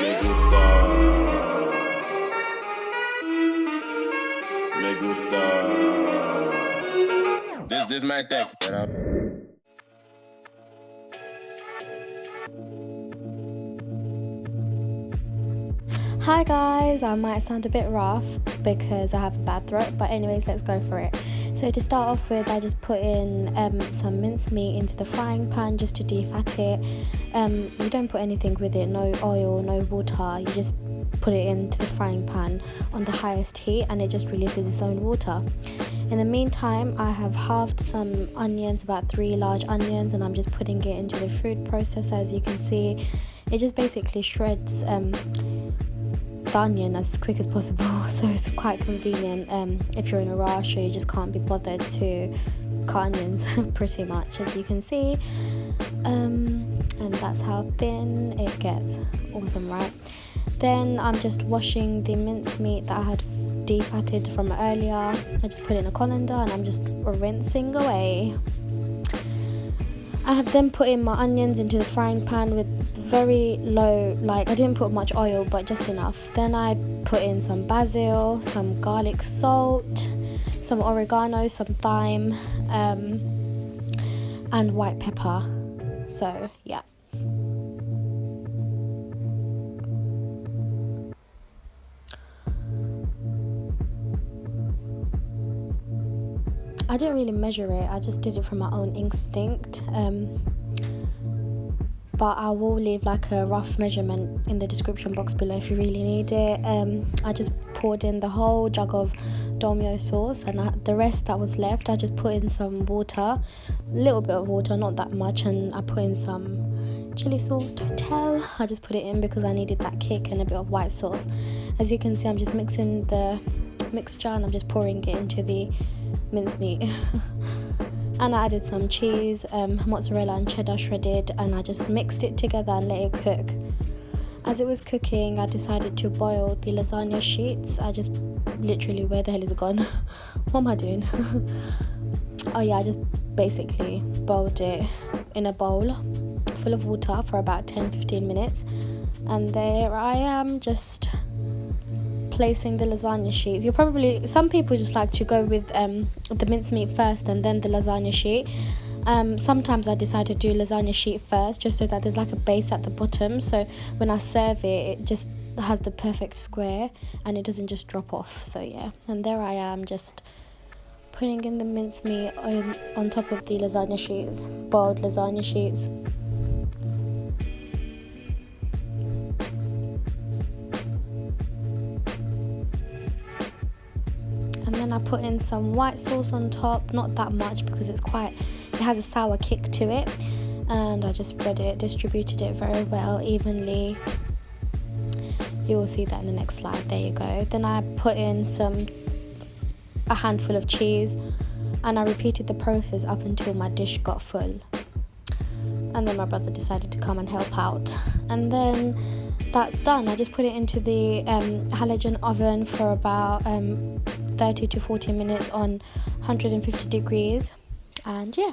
Me gusta. Me gusta. This my tech. Hi guys, I might sound a bit rough because I have a bad throat, but anyways, let's go for it. So to start off with, I just put in some minced meat into the frying pan just to defat it. You don't put anything with it, no oil, no water. You just put it into the frying pan on the highest heat and it just releases its own water. In the meantime, I have halved some onions, about 3 large onions, and I'm just putting it into the food processor. As you can see, it just basically shreds the onion as quick as possible, so it's quite convenient if you're in a rush or you just can't be bothered to cut onions pretty much, as you can see, and that's how thin it gets. Awesome, right? Then I'm just washing the mincemeat that I had defatted from earlier. I just put it in a colander and I'm just rinsing away. I have then put in my onions into the frying pan with very low, I didn't put much oil, but just enough. Then I put in some basil, some garlic salt, some oregano, some thyme, and white pepper. So yeah. I didn't really measure it, I just did it from my own instinct, but I will leave a rough measurement in the description box below if you really need it. I just poured in the whole jug of dolmio sauce, and the rest that was left I just put in some water, a little bit of water, not that much, and I put in some chili sauce, don't tell. I just put it in because I needed that kick, and a bit of white sauce. As you can see, I'm just mixing the mixture and I'm just pouring it into the mincemeat. And I added some cheese, mozzarella and cheddar shredded, and I just mixed it together and let it cook. As it was cooking, I decided to boil the lasagna sheets. I just literally, where the hell is it gone? What am I doing? Oh yeah, I just basically boiled it in a bowl full of water for about 10-15 minutes, and there I am just placing the lasagna sheets. Some people just like to go with the mincemeat first and then the lasagna sheet. Sometimes I decide to do lasagna sheet first, just so that there's a base at the bottom, so when I serve it, it just has the perfect square and it doesn't just drop off. So yeah, and there I am just putting in the mincemeat on top of the lasagna sheets, boiled lasagna sheets. And then I put in some white sauce on top, not that much because it has a sour kick to it, and I just distributed it very well, evenly. You will see that in the next slide. There you go. Then I put in a handful of cheese, and I repeated the process up until my dish got full. And then my brother decided to come and help out, and then that's done. I just put it into the halogen oven for about 30 to 40 minutes on 150 degrees, and yeah.